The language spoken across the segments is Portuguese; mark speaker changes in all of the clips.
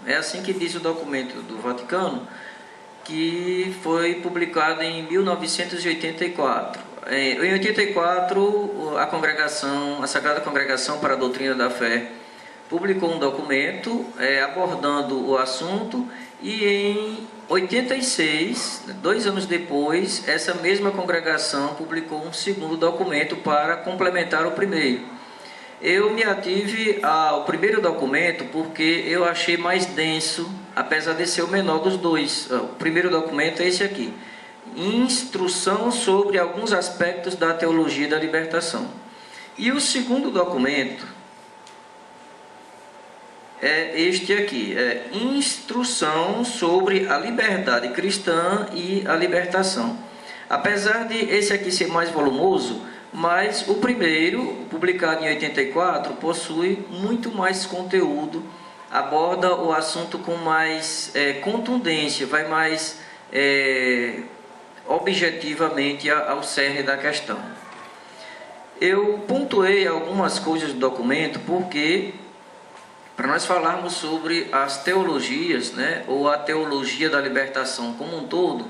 Speaker 1: É assim que diz o documento do Vaticano, que foi publicado em 1984. Em 84, a Sagrada Congregação para a Doutrina da Fé publicou um documento abordando o assunto, e em 86, 2 anos depois, essa mesma congregação publicou um segundo documento para complementar o primeiro. Eu me ative ao primeiro documento porque eu achei mais denso, apesar de ser o menor dos dois. O primeiro documento é esse aqui: Instrução sobre alguns aspectos da teologia da libertação. E o segundo documento é este aqui, Instrução sobre a liberdade cristã e a libertação. Apesar de esse aqui ser mais volumoso, mas o primeiro, publicado em 84, possui muito mais conteúdo, aborda o assunto com mais contundência, vai mais objetivamente ao cerne da questão. Eu pontuei algumas coisas do documento porque, para nós falarmos sobre as teologias, ou a teologia da libertação como um todo,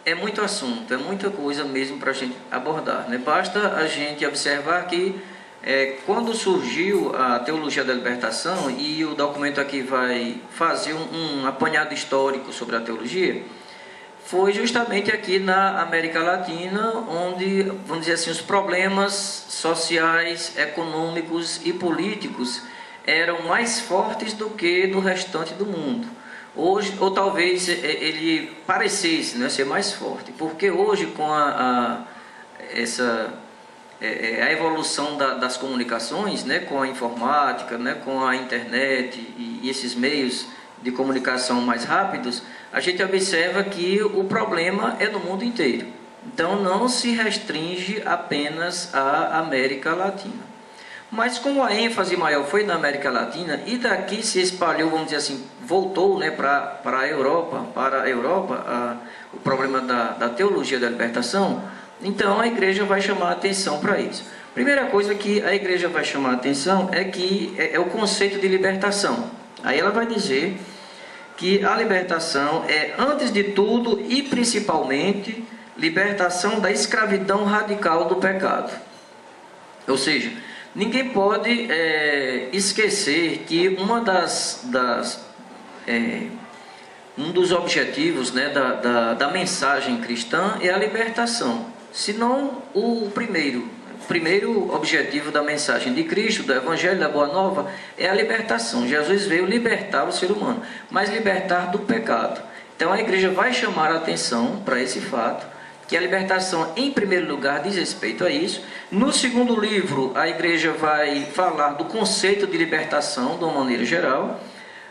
Speaker 1: é muito assunto, é muita coisa mesmo para a gente abordar. Basta a gente observar que quando surgiu a teologia da libertação, e o documento aqui vai fazer um apanhado histórico sobre a teologia, foi justamente aqui na América Latina, onde, vamos dizer assim, os problemas sociais, econômicos e políticos eram mais fortes do que no restante do mundo. Hoje, ou talvez ele parecesse ser mais forte, porque hoje, com a evolução das comunicações, com a informática, com a internet e esses meios de comunicação mais rápidos, a gente observa que o problema é no mundo inteiro. Então não se restringe apenas à América Latina. Mas como a ênfase maior foi na América Latina, e daqui se espalhou, vamos dizer assim, voltou para a Europa, o problema da teologia da libertação, então a igreja vai chamar a atenção para isso. Primeira coisa que a igreja vai chamar a atenção é que é o conceito de libertação. Aí ela vai dizer que a libertação é, antes de tudo e principalmente, libertação da escravidão radical do pecado. Ou seja, ninguém pode esquecer que um dos objetivos da mensagem cristã é a libertação, se não o primeiro. O primeiro objetivo da mensagem de Cristo, do Evangelho, da Boa Nova, é a libertação. Jesus veio libertar o ser humano, mas libertar do pecado. Então a igreja vai chamar a atenção para esse fato, que a libertação, em primeiro lugar, diz respeito a isso. No segundo livro, a igreja vai falar do conceito de libertação, de uma maneira geral,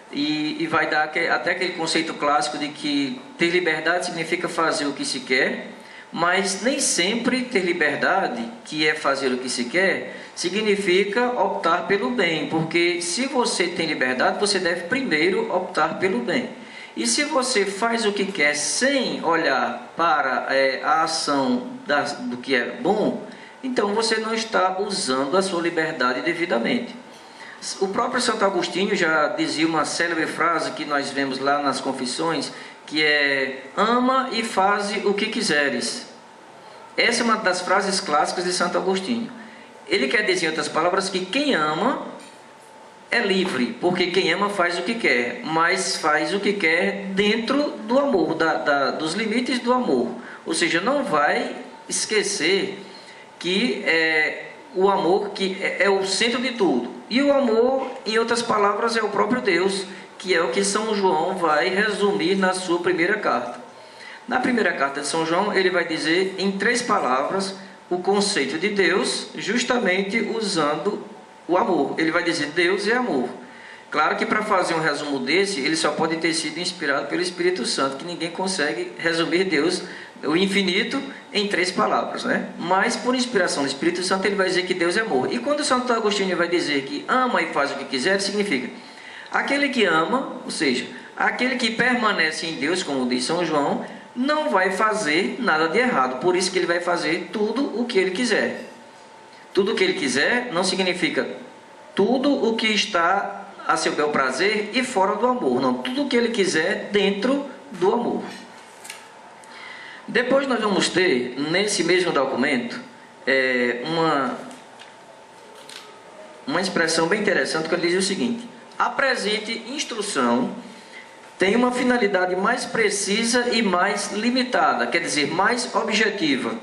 Speaker 1: e vai dar até aquele conceito clássico de que ter liberdade significa fazer o que se quer, mas nem sempre ter liberdade, que é fazer o que se quer, significa optar pelo bem, porque se você tem liberdade, você deve primeiro optar pelo bem. E se você faz o que quer sem olhar para a ação do que é bom, então você não está usando a sua liberdade devidamente. O próprio Santo Agostinho já dizia uma célebre frase que nós vemos lá nas Confissões, que é: ama e faze o que quiseres. Essa é uma das frases clássicas de Santo Agostinho. Ele quer dizer, em outras palavras, que quem ama é livre, porque quem ama faz o que quer, mas faz o que quer dentro do amor, dos limites do amor. Ou seja, não vai esquecer que o amor que é o centro de tudo. E o amor, em outras palavras, é o próprio Deus, que é o que São João vai resumir na sua primeira carta. Na primeira carta de São João, ele vai dizer em 3 palavras o conceito de Deus, justamente usando o amor. Ele vai dizer: Deus é amor. Claro que para fazer um resumo desse, ele só pode ter sido inspirado pelo Espírito Santo, que ninguém consegue resumir Deus, o infinito, em 3 palavras, Mas por inspiração do Espírito Santo, ele vai dizer que Deus é amor. E quando Santo Agostinho vai dizer que ama e faz o que quiser, significa aquele que ama, ou seja, aquele que permanece em Deus, como diz São João, não vai fazer nada de errado. Por isso que ele vai fazer tudo o que ele quiser. Tudo o que ele quiser não significa tudo o que está a seu bel prazer e fora do amor. Não, tudo o que ele quiser dentro do amor. Depois nós vamos ter, nesse mesmo documento, uma expressão bem interessante que ele diz o seguinte: a presente instrução tem uma finalidade mais precisa e mais limitada, quer dizer, mais objetiva.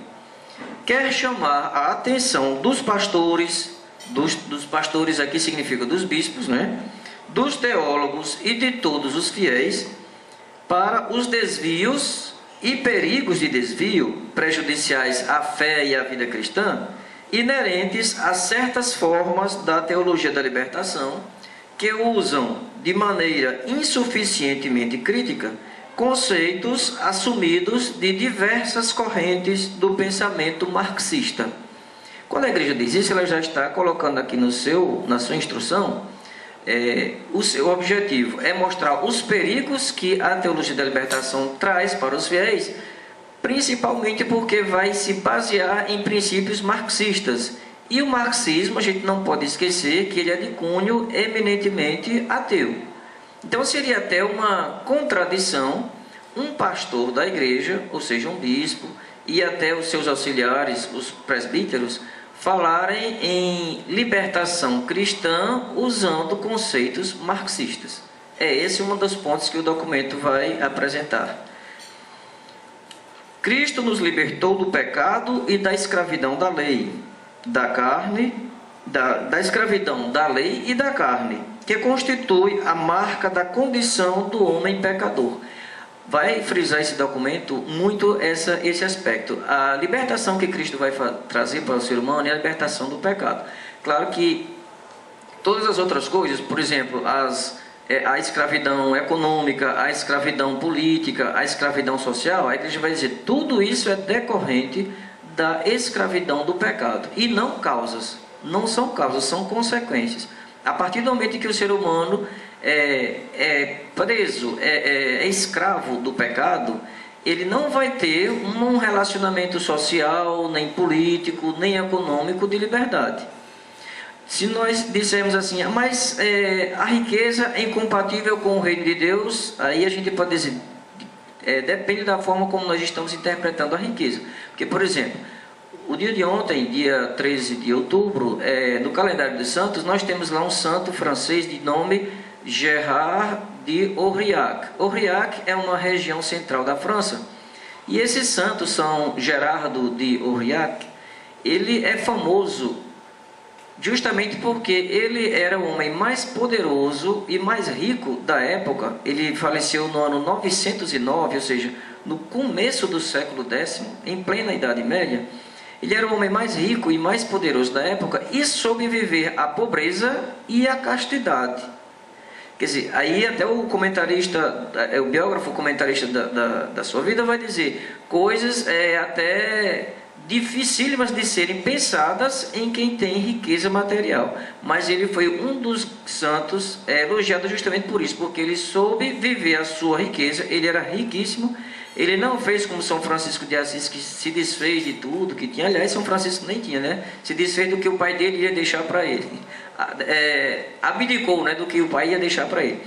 Speaker 1: Quer chamar a atenção dos pastores, dos pastores aqui significa dos bispos, né? Dos teólogos e de todos os fiéis, para os desvios e perigos de desvio prejudiciais à fé e à vida cristã, inerentes a certas formas da teologia da libertação, que usam de maneira insuficientemente crítica conceitos assumidos de diversas correntes do pensamento marxista. Quando a igreja diz isso, ela já está colocando aqui na sua instrução, o seu objetivo é mostrar os perigos que a teologia da libertação traz para os fiéis, principalmente porque vai se basear em princípios marxistas. E o marxismo, a gente não pode esquecer que ele é de cunho eminentemente ateu. Então seria até uma contradição um pastor da igreja, ou seja, um bispo, e até os seus auxiliares, os presbíteros, falarem em libertação cristã usando conceitos marxistas. Esse um dos pontos que o documento vai apresentar. Cristo nos libertou do pecado e da escravidão da lei, da carne, da escravidão da lei e da carne, que constitui a marca da condição do homem pecador. Vai frisar esse documento muito esse aspecto. A libertação que Cristo vai trazer para o ser humano é a libertação do pecado. Claro que todas as outras coisas, por exemplo, a escravidão econômica, a escravidão política, a escravidão social, a igreja vai dizer, tudo isso é decorrente da escravidão do pecado. E não causas, não são causas, são consequências. A partir do momento em que o ser humano é preso, é escravo do pecado, ele não vai ter um relacionamento social, nem político, nem econômico de liberdade. Se nós dissermos assim, mas a riqueza é incompatível com o reino de Deus, aí a gente pode dizer, depende da forma como nós estamos interpretando a riqueza. Porque, por exemplo, o dia de ontem, dia 13 de outubro, no calendário dos santos, nós temos lá um santo francês de nome Gérard de Aurillac. Aurillac é uma região central da França. E esse santo, São Gerardo de Aurillac, ele é famoso justamente porque ele era o homem mais poderoso e mais rico da época. Ele faleceu no ano 909, ou seja, no começo do século X, em plena Idade Média. Ele era o homem mais rico e mais poderoso da época e soube viver a pobreza e a castidade. Quer dizer, aí até o comentarista, o biógrafo comentarista da sua vida vai dizer coisas até dificílimas de serem pensadas em quem tem riqueza material. Mas ele foi um dos santos elogiado justamente por isso, porque ele soube viver a sua riqueza, ele era riquíssimo. Ele não fez como São Francisco de Assis, que se desfez de tudo que tinha. Aliás, São Francisco nem tinha, né? Se desfez do que o pai dele ia deixar para ele. Abdicou, né, do que o pai ia deixar para ele.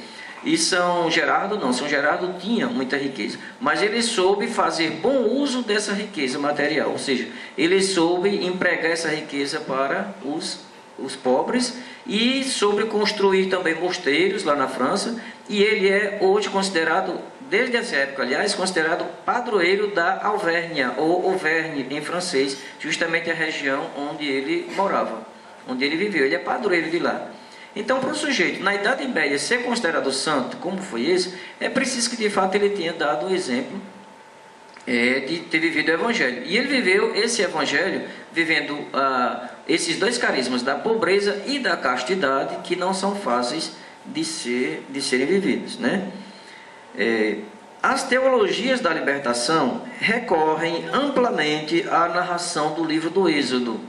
Speaker 1: E São Gerardo não. São Gerardo tinha muita riqueza. Mas ele soube fazer bom uso dessa riqueza material. Ou seja, ele soube empregar essa riqueza para os pobres. E soube construir também mosteiros lá na França. E ele é hoje considerado, desde essa época, aliás, considerado padroeiro da Auvergne, ou Auvergne em francês, justamente a região onde ele morava, onde ele viveu. Ele é padroeiro de lá. Então, para o sujeito, na Idade Média, ser considerado santo, como foi esse, é preciso que, de fato, ele tenha dado o exemplo de ter vivido o Evangelho. E ele viveu esse Evangelho, vivendo esses dois carismas, da pobreza e da castidade, que não são fáceis de serem vividos, né? As teologias da libertação recorrem amplamente à narração do livro do Êxodo.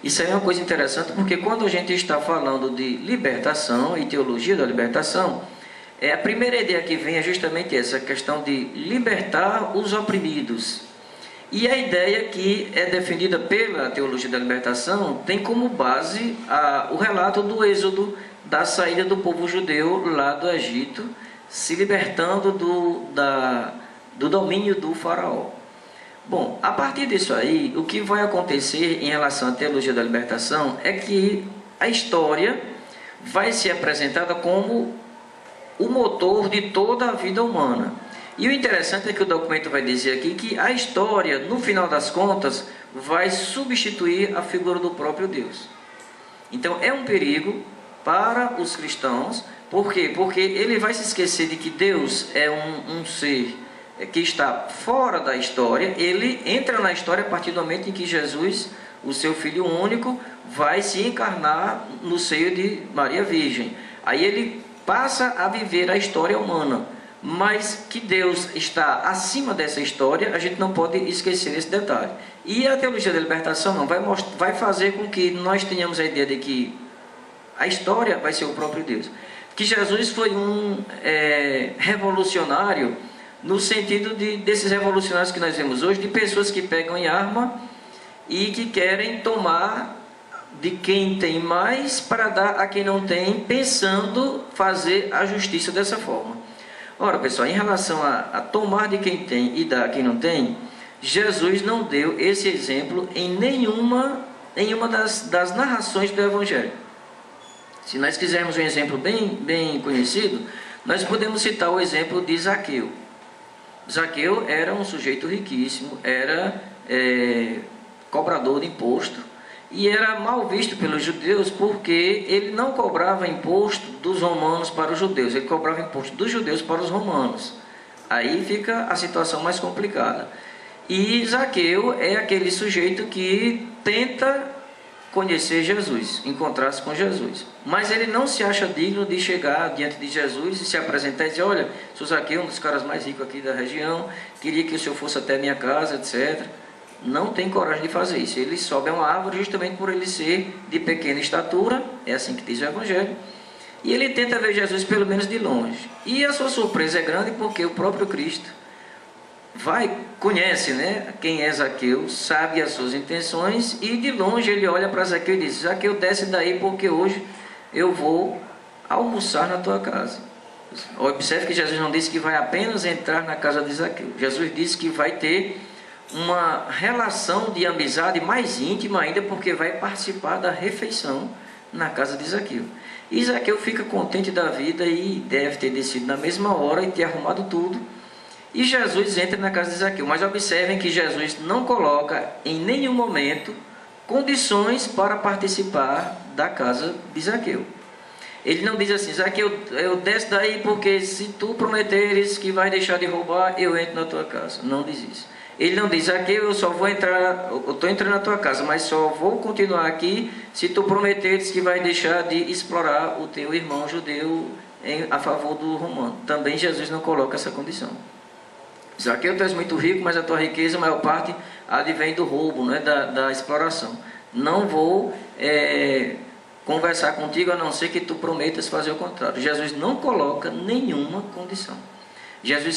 Speaker 1: Isso aí é uma coisa interessante, porque quando a gente está falando de libertação e teologia da libertação, a primeira ideia que vem é justamente essa questão de libertar os oprimidos. E a ideia que é defendida pela teologia da libertação tem como base o relato do Êxodo da saída do povo judeu lá do Egito, se libertando do domínio do faraó. Bom, a partir disso aí, o que vai acontecer em relação à teologia da libertação é que a história vai ser apresentada como o motor de toda a vida humana. E o interessante é que o documento vai dizer aqui que a história, no final das contas, vai substituir a figura do próprio Deus. Então é um perigo para os cristãos. Por quê? Porque ele vai se esquecer de que Deus é um ser que está fora da história. Ele entra na história a partir do momento em que Jesus, o seu Filho único, vai se encarnar no seio de Maria Virgem. Aí ele passa a viver a história humana. Mas que Deus está acima dessa história, a gente não pode esquecer esse detalhe. E a teologia da libertação não vai fazer com que nós tenhamos a ideia de que a história vai ser o próprio Deus. Que Jesus foi um revolucionário, no sentido desses revolucionários que nós vemos hoje, de pessoas que pegam em arma e que querem tomar de quem tem mais para dar a quem não tem, pensando fazer a justiça dessa forma. Ora, pessoal, em relação a tomar de quem tem e dar a quem não tem, Jesus não deu esse exemplo em nenhuma das narrações do Evangelho. Se nós quisermos um exemplo bem conhecido, nós podemos citar o exemplo de Zaqueu. Zaqueu era um sujeito riquíssimo, era cobrador de imposto, e era mal visto pelos judeus porque ele não cobrava imposto dos romanos para os judeus, ele cobrava imposto dos judeus para os romanos. Aí fica a situação mais complicada. E Zaqueu é aquele sujeito que tenta conhecer Jesus, encontrar-se com Jesus, mas ele não se acha digno de chegar diante de Jesus e se apresentar e dizer: olha, sou Zaqueu, um dos caras mais ricos aqui da região, queria que o senhor fosse até minha casa, etc. Não tem coragem de fazer isso. Ele sobe a uma árvore justamente por ele ser de pequena estatura, é assim que diz o Evangelho, e ele tenta ver Jesus pelo menos de longe. E a sua surpresa é grande porque o próprio Cristo conhece, né, quem é Zaqueu, sabe as suas intenções, e de longe ele olha para Zaqueu e diz: Zaqueu, desce daí porque hoje eu vou almoçar na tua casa. Observe que Jesus não disse que vai apenas entrar na casa de Zaqueu. Jesus disse que vai ter uma relação de amizade mais íntima ainda, porque vai participar da refeição na casa de Zaqueu. E Zaqueu fica contente da vida e deve ter descido na mesma hora e ter arrumado tudo. E Jesus entra na casa de Zaqueu. Mas observem que Jesus não coloca em nenhum momento condições para participar da casa de Zaqueu. Ele não diz assim: Zaqueu, eu desço daí porque se tu prometeres que vai deixar de roubar, eu entro na tua casa. Não diz isso. Ele não diz: Zaqueu, eu estou entrando na tua casa, mas só vou continuar aqui se tu prometeres que vai deixar de explorar o teu irmão judeu a favor do romano. Também Jesus não coloca essa condição. Zaqueu, tu és muito rico, mas a tua riqueza, a maior parte, advém do roubo, né, da exploração. Não vou conversar contigo a não ser que tu prometas fazer o contrário. Jesus não coloca nenhuma condição. Jesus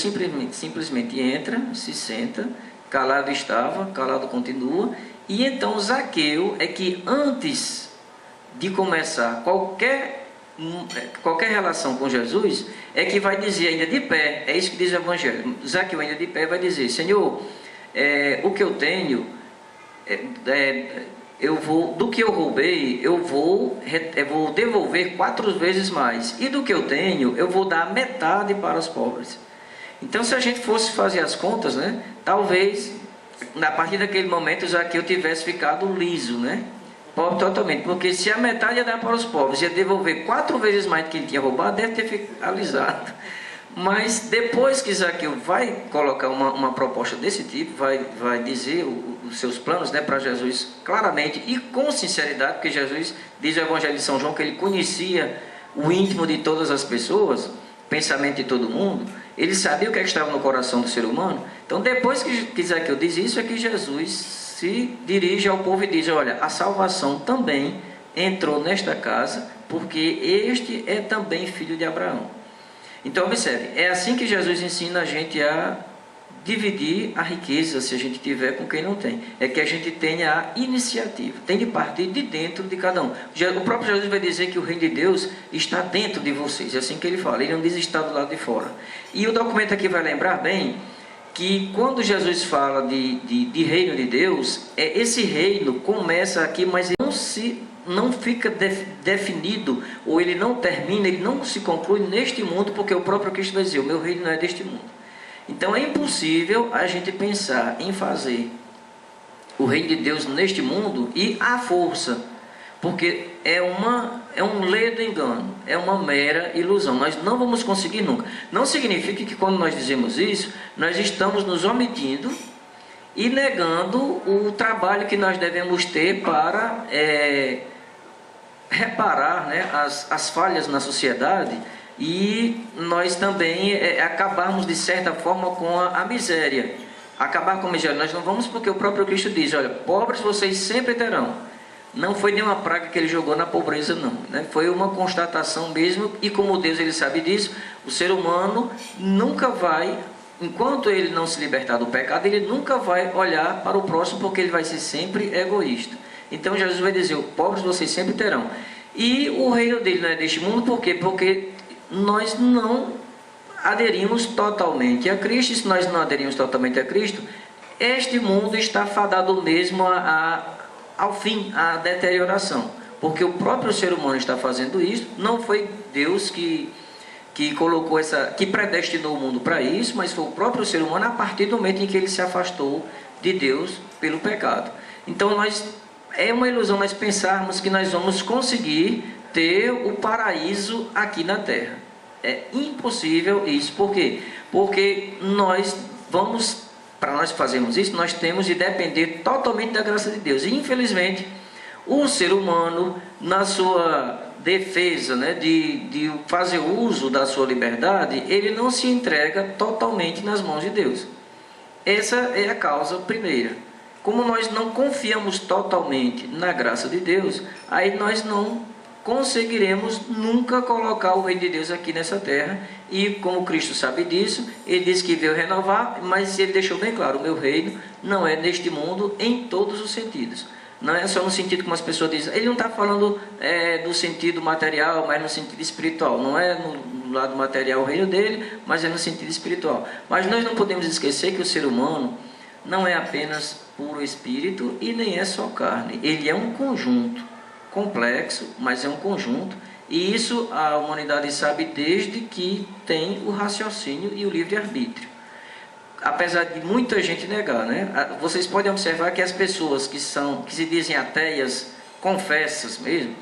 Speaker 1: simplesmente entra, se senta, calado estava, calado continua, e então Zaqueu é que antes de começar qualquer relação com Jesus, é que vai dizer ainda de pé, é isso que diz o Evangelho, Zaqueu ainda de pé vai dizer: Senhor, o que eu tenho, do que eu roubei, eu vou devolver 4 vezes mais, e do que eu tenho, eu vou dar metade para os pobres. Então, se a gente fosse fazer as contas, né, talvez, a partir daquele momento, Zaqueu tivesse ficado liso, né, pobre totalmente, porque se a metade ia dar para os pobres, ia devolver 4 vezes mais do que ele tinha roubado, deve ter ficado alisado. Mas depois que Zaqueu vai colocar uma proposta desse tipo, vai dizer os seus planos, né, para Jesus claramente e com sinceridade, porque Jesus diz no Evangelho de São João que ele conhecia o íntimo de todas as pessoas, pensamento de todo mundo, ele sabia o que estava no coração do ser humano. Então, depois que Zaqueu diz isso, é que Jesus se dirige ao povo e diz: olha, a salvação também entrou nesta casa, porque este é também filho de Abraão. Então, observe, é assim que Jesus ensina a gente a dividir a riqueza, se a gente tiver, com quem não tem. É que a gente tenha a iniciativa. Tem de partir de dentro de cada um. O próprio Jesus vai dizer que o reino de Deus está dentro de vocês. É assim que ele fala. Ele não diz está do lado de fora. E o documento aqui vai lembrar bem que quando Jesus fala de reino de Deus, esse reino começa aqui, mas não fica definido, ou ele não termina, ele não se conclui neste mundo, porque o próprio Cristo vai dizer, o meu reino não é deste mundo. Então é impossível a gente pensar em fazer o reino de Deus neste mundo e à força, porque é um ledo engano, é uma mera ilusão. Nós não vamos conseguir nunca. Não significa que quando nós dizemos isso, nós estamos nos omitindo e negando o trabalho que nós devemos ter para reparar, né, as falhas na sociedade, e nós também acabarmos de certa forma com a miséria. Acabar com a miséria nós não vamos, porque o próprio Cristo diz, olha, pobres vocês sempre terão. Não foi nenhuma praga que ele jogou na pobreza, não, né? Foi uma constatação mesmo, e como Deus ele sabe disso, o ser humano nunca vai, enquanto ele não se libertar do pecado, ele nunca vai olhar para o próximo, porque ele vai ser sempre egoísta. Então Jesus vai dizer, pobres vocês sempre terão. E o reino dele não é deste mundo, por quê? Porque nós não aderimos totalmente a Cristo. E se nós não aderimos totalmente a Cristo, este mundo está fadado mesmo ao fim, à deterioração. Porque o próprio ser humano está fazendo isso. Não foi Deus que colocou que predestinou o mundo para isso, mas foi o próprio ser humano a partir do momento em que ele se afastou de Deus pelo pecado. Então é uma ilusão nós pensarmos que nós vamos conseguir ter o paraíso aqui na terra. É impossível isso. Por quê? Porque para nós fazermos isso, nós temos de depender totalmente da graça de Deus. E infelizmente, o ser humano, na sua defesa, né, de fazer uso da sua liberdade, ele não se entrega totalmente nas mãos de Deus. Essa é a causa primeira. Como nós não confiamos totalmente na graça de Deus, aí nós não conseguiremos nunca colocar o reino de Deus aqui nessa terra. E como Cristo sabe disso, ele disse que veio renovar, mas ele deixou bem claro, o meu reino não é neste mundo em todos os sentidos. Não é só no sentido como as pessoas dizem, ele não está falando do sentido material, mas no sentido espiritual. Não é no lado material o reino dele, mas é no sentido espiritual. Mas nós não podemos esquecer que o ser humano não é apenas puro espírito e nem é só carne. Ele é um conjunto complexo, mas é um conjunto, e isso a humanidade sabe desde que tem o raciocínio e o livre-arbítrio, apesar de muita gente negar, né? Vocês podem observar que as pessoas que se dizem ateias, confessas mesmo,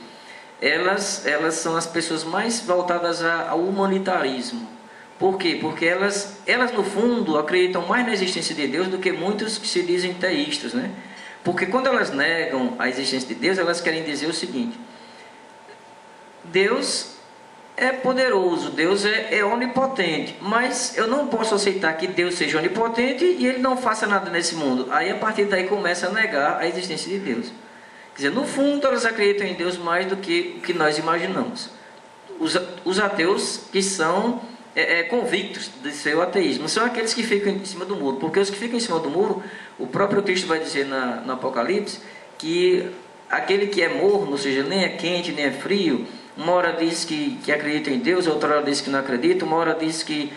Speaker 1: elas são as pessoas mais voltadas ao humanitarismo. Por quê? Porque elas no fundo acreditam mais na existência de Deus do que muitos que se dizem teístas, né? Porque quando elas negam a existência de Deus, elas querem dizer o seguinte: Deus é poderoso, Deus é onipotente, mas eu não posso aceitar que Deus seja onipotente e ele não faça nada nesse mundo. Aí a partir daí começa a negar a existência de Deus. Quer dizer, no fundo elas acreditam em Deus mais do que o que nós imaginamos. Os ateus que são convictos de seu ateísmo são aqueles que ficam em cima do muro, porque os que ficam em cima do muro, o próprio Cristo vai dizer no Apocalipse que aquele que é morno, ou seja, nem é quente nem é frio, uma hora diz que acredita em Deus, outra hora diz que não acredita, uma hora diz que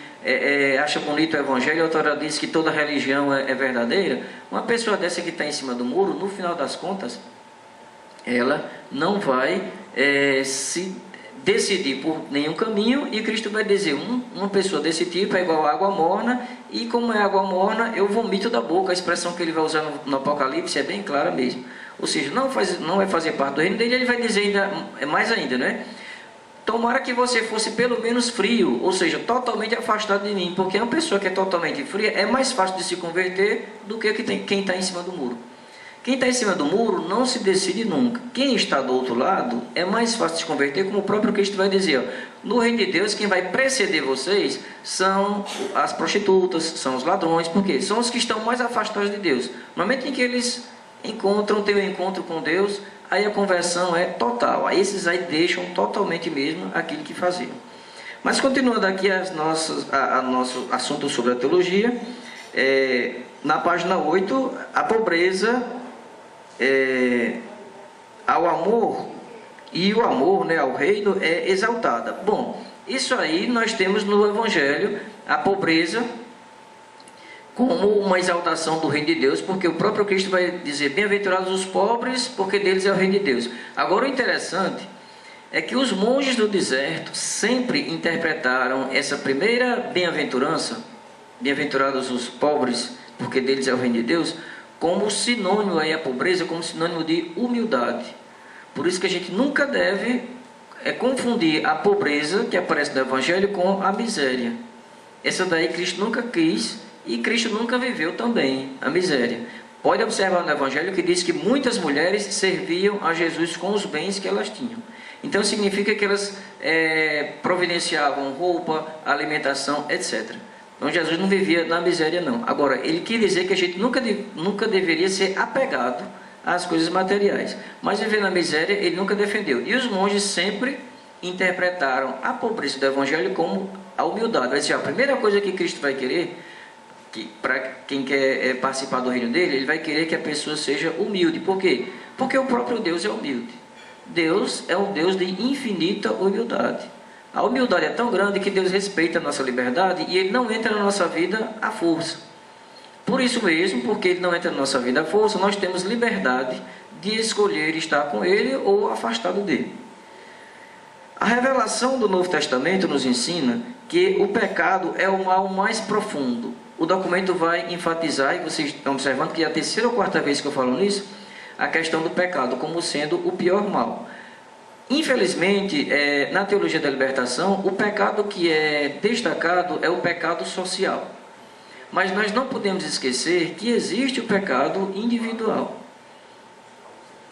Speaker 1: acha bonito o Evangelho, outra hora diz que toda religião é verdadeira. Uma pessoa dessa que está em cima do muro, no final das contas, ela não vai se decidir por nenhum caminho, e Cristo vai dizer, uma pessoa desse tipo é igual a água morna, e como é água morna, eu vomito da boca. A expressão que ele vai usar no Apocalipse é bem clara mesmo. Ou seja, não vai fazer parte do reino dele. Ele vai dizer ainda, mais ainda, né? Tomara que você fosse pelo menos frio, ou seja, totalmente afastado de mim, porque uma pessoa que é totalmente fria é mais fácil de se converter do que quem está em cima do muro. Quem está em cima do muro não se decide nunca. Quem está do outro lado é mais fácil de se converter, como o próprio Cristo vai dizer. Ó, no reino de Deus, quem vai preceder vocês são as prostitutas, são os ladrões, porque são os que estão mais afastados de Deus. No momento em que eles têm um encontro com Deus, aí a conversão é total. Aí esses aí deixam totalmente mesmo aquilo que faziam. Mas continuando aqui nosso assunto sobre a teologia, Na página 8, a pobreza ao amor, e o amor, né, ao reino é exaltada. Bom, isso aí nós temos no Evangelho, a pobreza como uma exaltação do reino de Deus, porque o próprio Cristo vai dizer: bem-aventurados os pobres, porque deles é o reino de Deus. Agora, o interessante é que os monges do deserto sempre interpretaram essa primeira bem-aventurança, bem-aventurados os pobres, porque deles é o reino de Deus, como sinônimo aí a pobreza, como sinônimo de humildade. Por isso que a gente nunca deve confundir a pobreza que aparece no Evangelho com a miséria. Essa daí Cristo nunca quis, e Cristo nunca viveu também a miséria. Pode observar no Evangelho que diz que muitas mulheres serviam a Jesus com os bens que elas tinham. Então significa que elas providenciavam roupa, alimentação, etc. Então Jesus não vivia na miséria, não. Agora, ele quis dizer que a gente nunca deveria ser apegado às coisas materiais. Mas viver na miséria ele nunca defendeu. E os monges sempre interpretaram a pobreza do Evangelho como a humildade. Vai dizer, a primeira coisa que Cristo vai querer, que para quem quer participar do reino dele, ele vai querer que a pessoa seja humilde. Por quê? Porque o próprio Deus é humilde. Deus é um Deus de infinita humildade. A humildade é tão grande que Deus respeita a nossa liberdade e ele não entra na nossa vida à força. Por isso mesmo, porque ele não entra na nossa vida à força, nós temos liberdade de escolher estar com ele ou afastado dele. A revelação do Novo Testamento nos ensina que o pecado é o mal mais profundo. O documento vai enfatizar, e vocês estão observando que é a terceira ou quarta vez que eu falo nisso, a questão do pecado como sendo o pior mal. Infelizmente, na teologia da libertação, o pecado que é destacado é o pecado social. Mas nós não podemos esquecer que existe o pecado individual.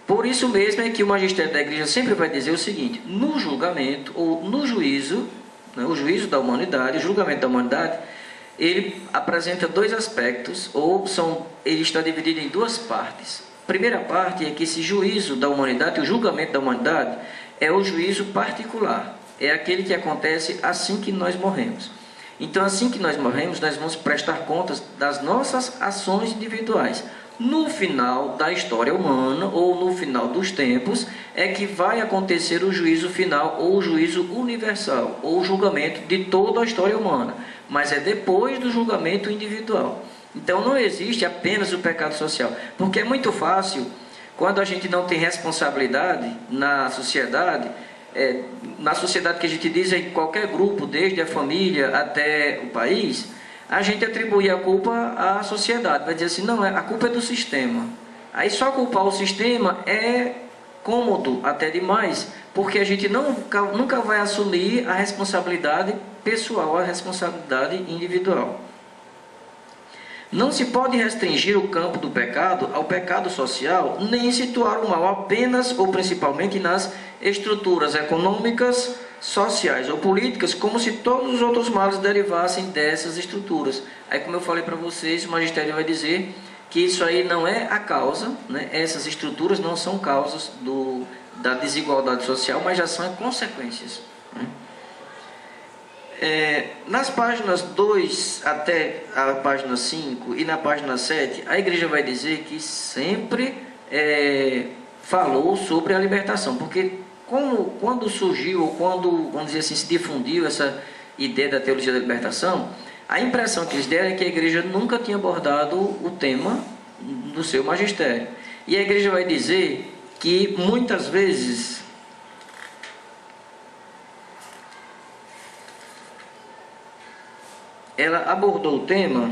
Speaker 1: Por isso mesmo é que o magistério da igreja sempre vai dizer o seguinte: no julgamento ou no juízo, né, o juízo da humanidade, o julgamento da humanidade, ele apresenta dois aspectos, ele está dividido em duas partes. A primeira parte é que esse juízo da humanidade, o julgamento da humanidade, é o juízo particular. É aquele que acontece assim que nós morremos. Então, assim que nós morremos, nós vamos prestar contas das nossas ações individuais. No final da história humana, ou no final dos tempos, é que vai acontecer o juízo final, ou o juízo universal, ou o julgamento de toda a história humana. Mas é depois do julgamento individual. Então não existe apenas o pecado social, porque é muito fácil, quando a gente não tem responsabilidade na sociedade que a gente diz em qualquer grupo, desde a família até o país, a gente atribuir a culpa à sociedade, vai dizer assim, não, a culpa é do sistema. Aí só culpar o sistema é cômodo até demais, porque a gente nunca vai assumir a responsabilidade pessoal, a responsabilidade individual. Não se pode restringir o campo do pecado ao pecado social, nem situar o mal apenas ou principalmente nas estruturas econômicas, sociais ou políticas, como se todos os outros males derivassem dessas estruturas. Aí, como eu falei para vocês, o magistério vai dizer que isso aí não é a causa, né? Essas estruturas não são causas da desigualdade social, mas já são consequências, né? Nas páginas 2 até a página 5 e na página 7, a igreja vai dizer que sempre falou sobre a libertação, porque quando surgiu, ou quando, vamos dizer assim, se difundiu essa ideia da teologia da libertação, a impressão que eles deram é que a igreja nunca tinha abordado o tema do seu magistério. E a igreja vai dizer que muitas vezes ela abordou o tema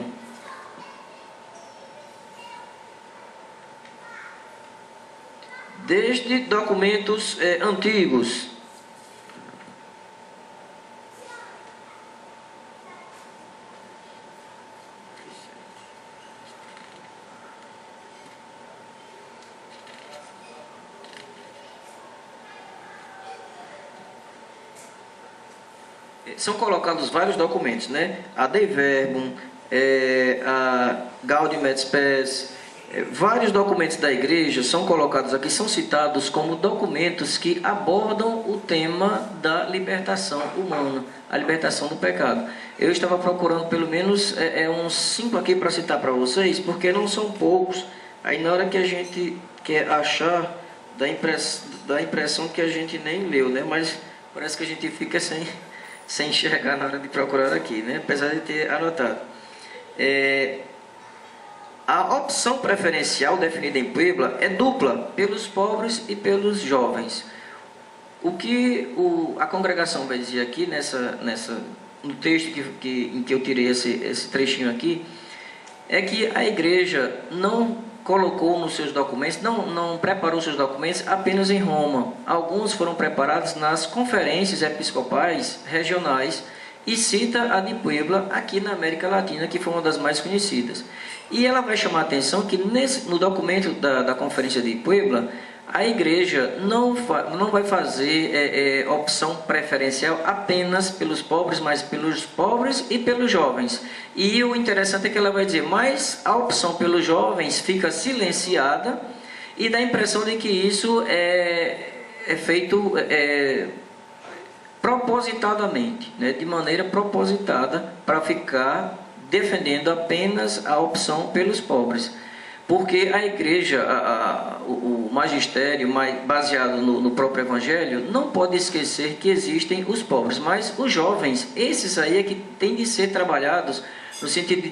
Speaker 1: desde documentos antigos. São colocados vários documentos, né? A Dei Verbum, a Gaudium et Spes, Vários documentos da igreja são colocados aqui, são citados como documentos que abordam o tema da libertação humana, a libertação do pecado. Eu estava procurando pelo menos uns 5 aqui para citar para vocês, porque não são poucos. Aí na hora que a gente quer achar, dá a impressão que a gente nem leu, né? Mas parece que a gente fica sem enxergar na hora de procurar aqui, né? Apesar de ter anotado. A opção preferencial definida em Puebla é dupla, pelos pobres e pelos jovens. O que a congregação vai dizer aqui, no texto em que eu tirei esse trechinho aqui, é que a igreja não colocou nos seus documentos, não preparou seus documentos apenas em Roma. Alguns foram preparados nas conferências episcopais regionais, e cita a de Puebla aqui na América Latina, que foi uma das mais conhecidas. E ela vai chamar a atenção que no documento da Conferência de Puebla, a igreja não vai fazer opção preferencial apenas pelos pobres, mas pelos pobres e pelos jovens. E o interessante é que ela vai dizer, mas a opção pelos jovens fica silenciada e dá a impressão de que isso é feito propositadamente, né, de maneira propositada, para ficar defendendo apenas a opção pelos pobres. Porque a igreja, o magistério, baseado no próprio evangelho, não pode esquecer que existem os pobres, mas os jovens, esses aí é que têm de ser trabalhados no sentido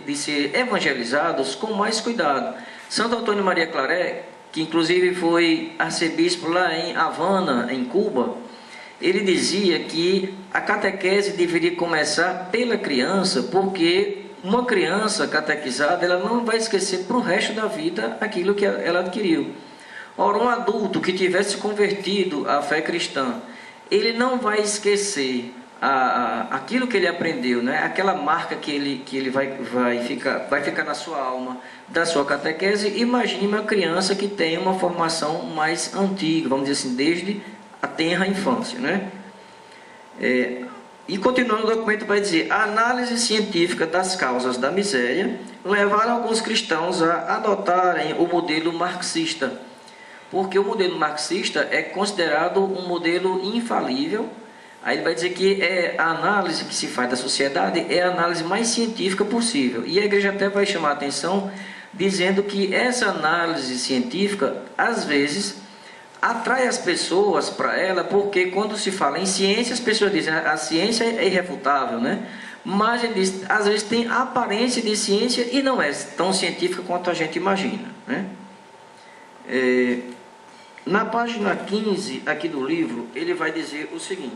Speaker 1: de ser evangelizados com mais cuidado. Santo Antônio Maria Claret, que inclusive foi arcebispo lá em Havana, em Cuba, ele dizia que a catequese deveria começar pela criança, porque uma criança catequizada, ela não vai esquecer para o resto da vida aquilo que ela adquiriu. Ora, um adulto que tivesse convertido à fé cristã, ele não vai esquecer aquilo que ele aprendeu, né? Aquela marca que ele vai ficar na sua alma, da sua catequese. Imagine uma criança que tem uma formação mais antiga, vamos dizer assim, desde a tenra infância, né? E continuando, o documento vai dizer: a análise científica das causas da miséria levaram alguns cristãos a adotarem o modelo marxista, porque o modelo marxista é considerado um modelo infalível. Aí ele vai dizer que a análise que se faz da sociedade é a análise mais científica possível, e a igreja até vai chamar a atenção dizendo que essa análise científica, às vezes, atrai as pessoas para ela, porque quando se fala em ciência, as pessoas dizem a ciência é irrefutável, né? Mas ele diz, às vezes tem a aparência de ciência e não é tão científica quanto a gente imagina, né? Na página 15 aqui do livro, ele vai dizer o seguinte: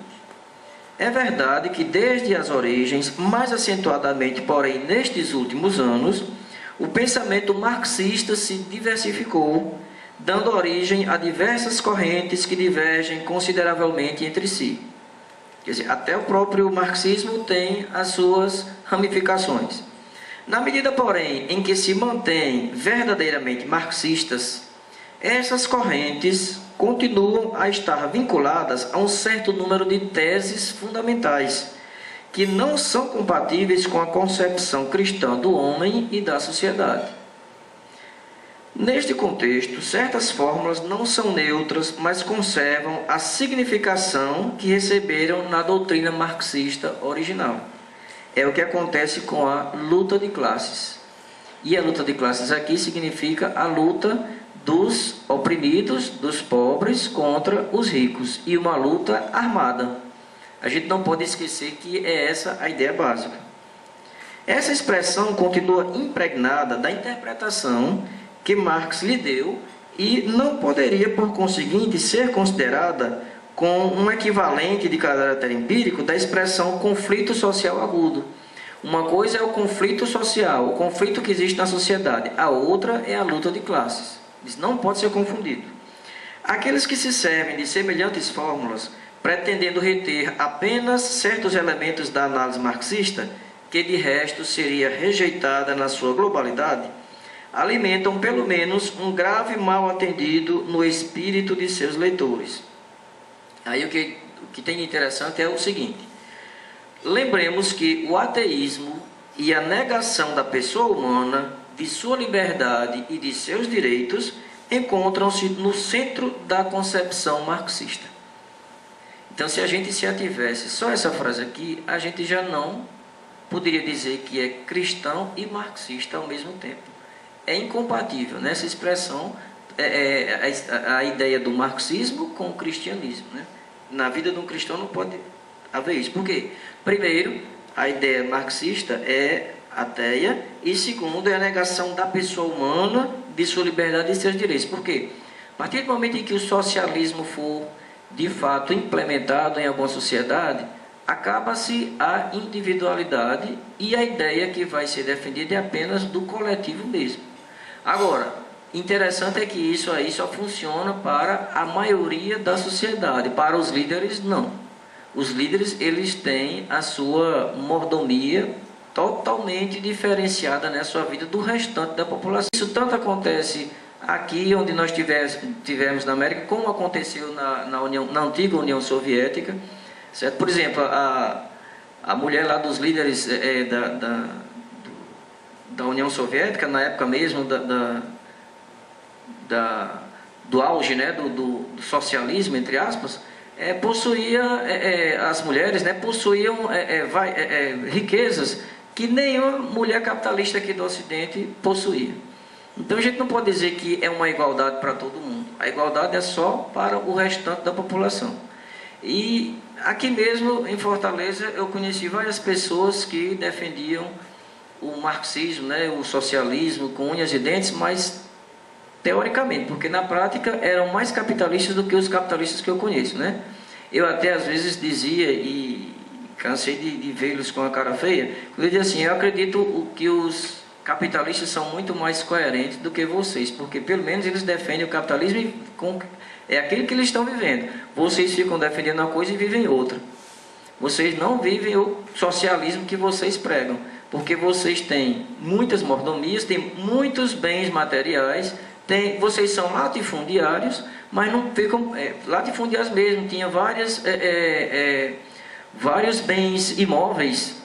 Speaker 1: é verdade que desde as origens, mais acentuadamente, porém, nestes últimos anos, o pensamento marxista se diversificou, dando origem a diversas correntes que divergem consideravelmente entre si. Quer dizer, até o próprio marxismo tem as suas ramificações. Na medida, porém, em que se mantêm verdadeiramente marxistas, essas correntes continuam a estar vinculadas a um certo número de teses fundamentais, que não são compatíveis com a concepção cristã do homem e da sociedade. Neste contexto, certas fórmulas não são neutras, mas conservam a significação que receberam na doutrina marxista original. É o que acontece com a luta de classes. E a luta de classes aqui significa a luta dos oprimidos, dos pobres, contra os ricos, e uma luta armada. A gente não pode esquecer que é essa a ideia básica. Essa expressão continua impregnada da interpretação que Marx lhe deu e não poderia, por conseguinte, ser considerada com um equivalente de caráter empírico da expressão conflito social agudo. Uma coisa é o conflito social, o conflito que existe na sociedade. A outra é a luta de classes. Isso não pode ser confundido. Aqueles que se servem de semelhantes fórmulas, pretendendo reter apenas certos elementos da análise marxista, que de resto seria rejeitada na sua globalidade, alimentam pelo menos um grave mal atendido no espírito de seus leitores. Aí o que tem de interessante é o seguinte: lembremos que o ateísmo e a negação da pessoa humana, de sua liberdade e de seus direitos, encontram-se no centro da concepção marxista. Então, se a gente se ativesse só essa frase aqui, a gente já não poderia dizer que é cristão e marxista ao mesmo tempo. É incompatível, nessa expressão, a ideia do marxismo com o cristianismo, né? Na vida de um cristão não pode haver isso. Por quê? Primeiro, a ideia marxista é ateia, e segundo, é a negação da pessoa humana, de sua liberdade e seus direitos. Por quê? A partir do momento em que o socialismo for, de fato, implementado em alguma sociedade, acaba-se a individualidade e a ideia que vai ser defendida é apenas do coletivo mesmo. Agora, interessante é que isso aí só funciona para a maioria da sociedade, para os líderes não. Os líderes, eles têm a sua mordomia totalmente diferenciada na sua vida do restante da população. Isso tanto acontece aqui onde nós tivemos na América, como aconteceu na antiga União Soviética, certo? Por exemplo, a mulher lá dos líderes da União Soviética, na época mesmo do auge, né, do socialismo, entre aspas, as mulheres, né, possuíam riquezas que nenhuma mulher capitalista aqui do Ocidente possuía. Então a gente não pode dizer que é uma igualdade para todo mundo. A igualdade é só para o restante da população. E aqui mesmo em Fortaleza eu conheci várias pessoas que defendiam o marxismo, né, o socialismo com unhas e dentes, mas teoricamente, porque na prática eram mais capitalistas do que os capitalistas que eu conheço, né? Eu até às vezes dizia, e cansei de vê-los com a cara feia, quando eu dizia assim, eu acredito que os capitalistas são muito mais coerentes do que vocês, porque pelo menos eles defendem o capitalismo é aquilo que eles estão vivendo. Vocês ficam defendendo uma coisa e vivem outra. Vocês não vivem o socialismo que vocês pregam, porque vocês têm muitas mordomias, têm muitos bens materiais, vocês são latifundiários, mas não ficam latifundiários mesmo, tinha vários bens imóveis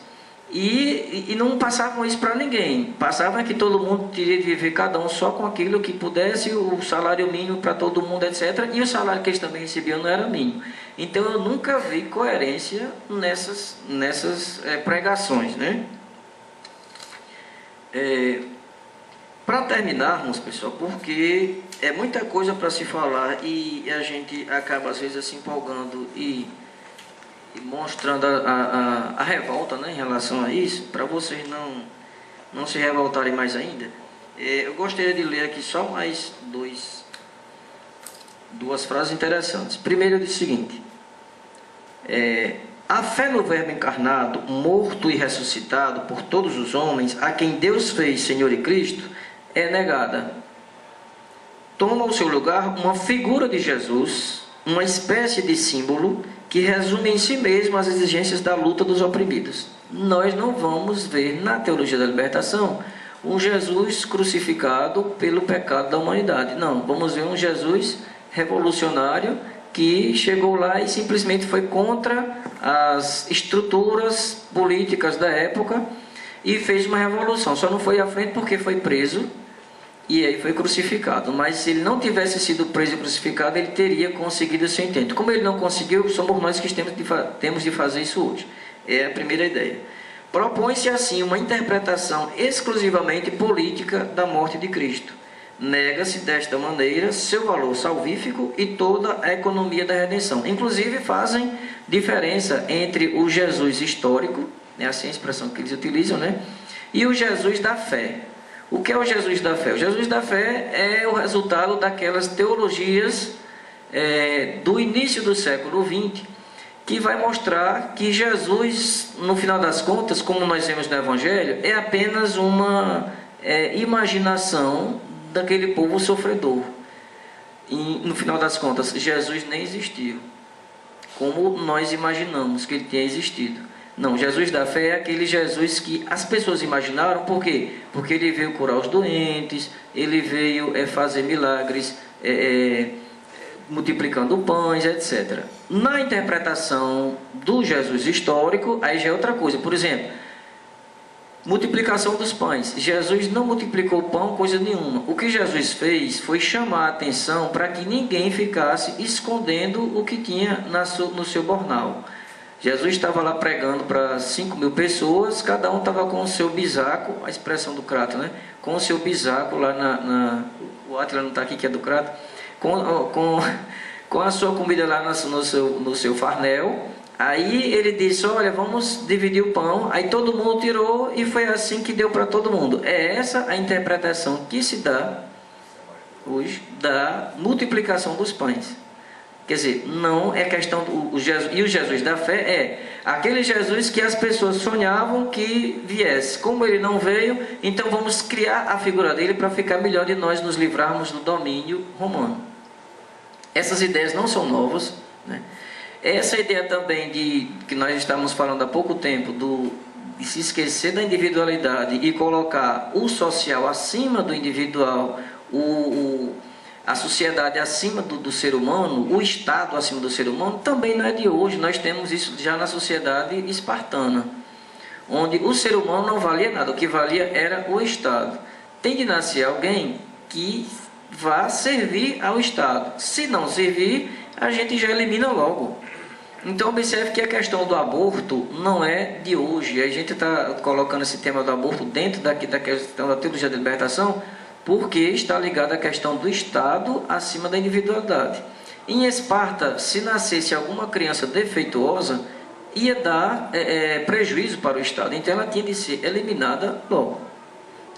Speaker 1: e não passavam isso para ninguém. Passavam que todo mundo teria de viver cada um só com aquilo que pudesse, o salário mínimo para todo mundo, etc. E o salário que eles também recebiam não era mínimo. Então eu nunca vi coerência nessas pregações, né? Para terminarmos, pessoal, porque é muita coisa para se falar e a gente acaba às vezes se empolgando e mostrando a revolta, né, em relação a isso, para vocês não se revoltarem mais ainda. Eu gostaria de ler aqui só mais duas frases interessantes. Primeiro, diz o seguinte: a fé no Verbo encarnado, morto e ressuscitado por todos os homens, a quem Deus fez Senhor e Cristo, é negada. Toma o seu lugar uma figura de Jesus, uma espécie de símbolo que resume em si mesmo as exigências da luta dos oprimidos. Nós não vamos ver na teologia da libertação um Jesus crucificado pelo pecado da humanidade. Não, vamos ver um Jesus revolucionário que chegou lá e simplesmente foi contra as estruturas políticas da época e fez uma revolução. Só não foi à frente porque foi preso e aí foi crucificado. Mas se ele não tivesse sido preso e crucificado, ele teria conseguido o seu intento. Como ele não conseguiu, somos nós que temos de fazer isso hoje. É a primeira ideia. Propõe-se assim uma interpretação exclusivamente política da morte de Cristo. Nega-se desta maneira seu valor salvífico e toda a economia da redenção. Inclusive fazem diferença entre o Jesus histórico, é assim a expressão que eles utilizam, né? E o Jesus da fé. O que é o Jesus da fé? O Jesus da fé é o resultado daquelas teologias do início do século XX, que vai mostrar que Jesus, no final das contas, como nós vemos no Evangelho, é apenas uma imaginação daquele povo sofredor. E, no final das contas, Jesus nem existiu, como nós imaginamos que ele tenha existido. Não, Jesus da fé é aquele Jesus que as pessoas imaginaram. Por quê? Porque ele veio curar os doentes, ele veio fazer milagres, multiplicando pães, etc. Na interpretação do Jesus histórico, aí já é outra coisa. Por exemplo, Multiplicação dos pães. Jesus não multiplicou pão, coisa nenhuma. O que Jesus fez foi chamar a atenção para que ninguém ficasse escondendo o que tinha no seu bornal. Jesus estava lá pregando para 5.000 pessoas, cada um estava com o seu bisaco, a expressão do Crato, né? Com o seu bisaco lá o Átila não está aqui, que é do Crato, com a sua comida lá no seu farnel. Aí ele disse, olha, vamos dividir o pão. Aí todo mundo tirou e foi assim que deu para todo mundo. É essa a interpretação que se dá hoje da multiplicação dos pães. Quer dizer, não é questão do Jesus, e o Jesus da fé é aquele Jesus que as pessoas sonhavam que viesse. Como ele não veio, então vamos criar a figura dele para ficar melhor de nós nos livrarmos do domínio romano. Essas ideias não são novas, né? Essa ideia também que nós estamos falando há pouco tempo, de se esquecer da individualidade e colocar o social acima do individual, a sociedade acima do ser humano, o Estado acima do ser humano, também não é de hoje. Nós temos isso já na sociedade espartana, onde o ser humano não valia nada, o que valia era o Estado. Tem de nascer alguém que vá servir ao Estado. Se não servir, a gente já elimina logo. Então observe que a questão do aborto não é de hoje. A gente está colocando esse tema do aborto dentro da questão da teologia da libertação, porque está ligado à questão do Estado acima da individualidade. Em Esparta, se nascesse alguma criança defeituosa, ia dar prejuízo para o Estado, então ela tinha de ser eliminada logo.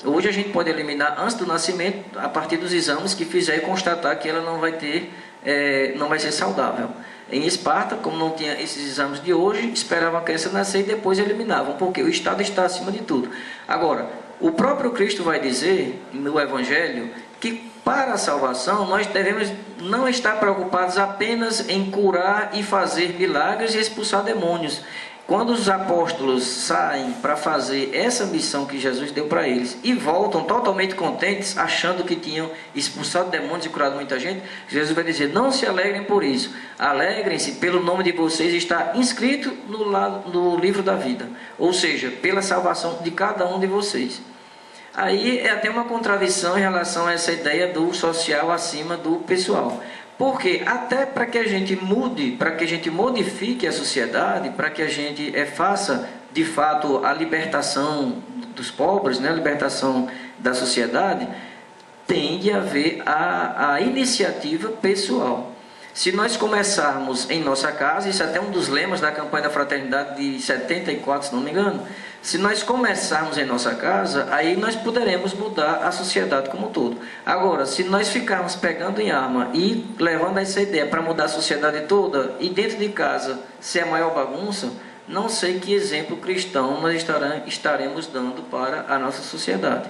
Speaker 1: Hoje a gente pode eliminar antes do nascimento, a partir dos exames que fizer e constatar que ela não vai ser saudável. Em Esparta, como não tinha esses exames de hoje, esperavam a criança nascer e depois eliminavam, porque o Estado está acima de tudo. Agora, o próprio Cristo vai dizer no Evangelho que para a salvação nós devemos não estar preocupados apenas em curar e fazer milagres e expulsar demônios. Quando os apóstolos saem para fazer essa missão que Jesus deu para eles e voltam totalmente contentes, achando que tinham expulsado demônios e curado muita gente, Jesus vai dizer, não se alegrem por isso, alegrem-se pelo nome de vocês está inscrito no livro da vida, ou seja, pela salvação de cada um de vocês. Aí é até uma contradição em relação a essa ideia do social acima do pessoal. Porque até para que a gente mude, para que a gente modifique a sociedade, para que a gente faça de fato a libertação dos pobres, né, a libertação da sociedade, tem de haver a iniciativa pessoal. Se nós começarmos em nossa casa, isso é até um dos lemas da campanha da fraternidade de 74, se não me engano, se nós começarmos em nossa casa, aí nós poderemos mudar a sociedade como um todo. Agora, se nós ficarmos pegando em arma e levando essa ideia para mudar a sociedade toda, e dentro de casa ser a maior bagunça, não sei que exemplo cristão nós estaremos dando para a nossa sociedade.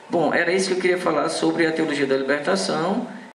Speaker 1: Bom, era isso que eu queria falar sobre a teologia da libertação.